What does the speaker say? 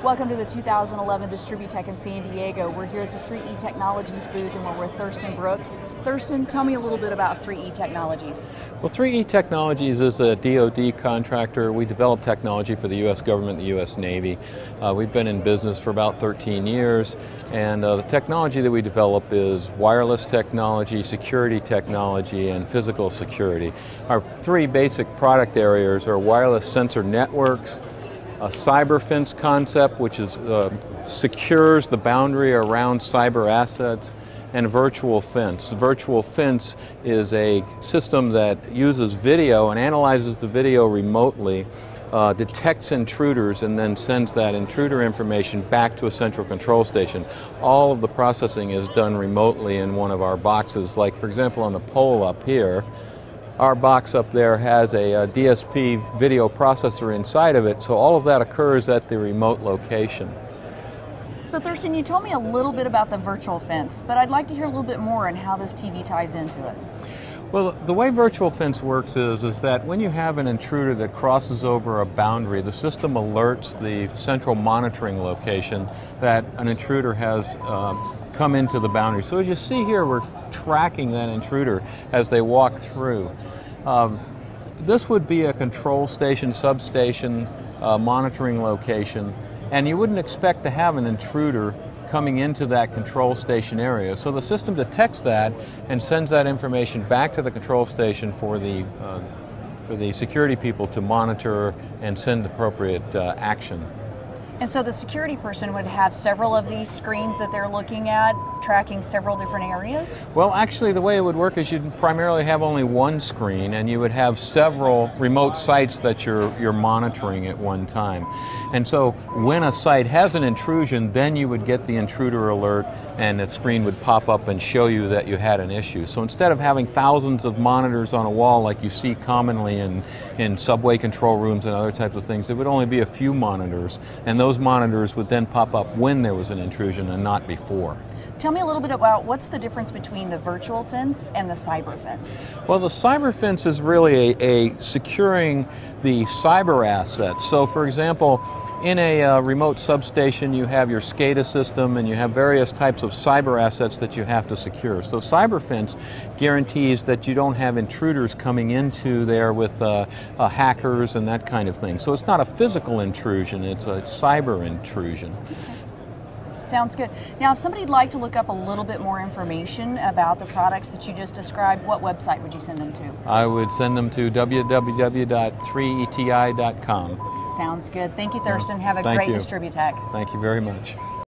Welcome to the 2011 Distributech in San Diego. We're here at the 3E Technologies booth and we're with Thurston Brooks. Thurston, tell me a little bit about 3E Technologies. Well, 3E Technologies is a DoD contractor. We develop technology for the U.S. government and the U.S. Navy. We've been in business for about 13 years, and the technology that we develop is wireless technology, security technology, and physical security. Our three basic product areas are wireless sensor networks, a CyberFence concept, which is secures the boundary around cyber assets, and VirtualFence. VirtualFence is a system that uses video and analyzes the video remotely, detects intruders, and then sends that intruder information back to a central control station. All of the processing is done remotely in one of our boxes. Like, for example, on the pole up here, our box up there has a DSP video processor inside of it, so all of that occurs at the remote location. So Thurston, you told me a little bit about the VirtualFence, but I'd like to hear a little bit more on how this TV ties into it. Well, the way VirtualFence works is that when you have an intruder that crosses over a boundary, the system alerts the central monitoring location that an intruder has come into the boundary. So as you see here, we're tracking that intruder as they walk through. This would be a control station, substation, monitoring location, and you wouldn't expect to have an intruder coming into that control station area. So the system detects that and sends that information back to the control station for the security people to monitor and send appropriate action. And so the security person would have several of these screens that they're looking at, tracking several different areas? Well, actually, the way it would work is you'd primarily have only one screen, and you would have several remote sites that you're monitoring at one time. And so when a site has an intrusion, then you would get the intruder alert, and the screen would pop up and show you that you had an issue. So instead of having thousands of monitors on a wall like you see commonly in subway control rooms and other types of things, it would only be a few monitors, and those monitors would then pop up when there was an intrusion and not before. Tell me a little bit about what's the difference between the VirtualFence and the CyberFence. Well, the CyberFence is really a securing the cyber assets. So, for example, in a remote substation, you have your SCADA system and you have various types of cyber assets that you have to secure. So CyberFence guarantees that you don't have intruders coming into there with hackers and that kind of thing. So it's not a physical intrusion, it's a cyber intrusion. Sounds good. Now, if somebody'd like to look up a little bit more information about the products that you just described, what website would you send them to? I would send them to www.3eti.com. Sounds good. Thank you, Thurston. Have a great Distributech. Thank you very much.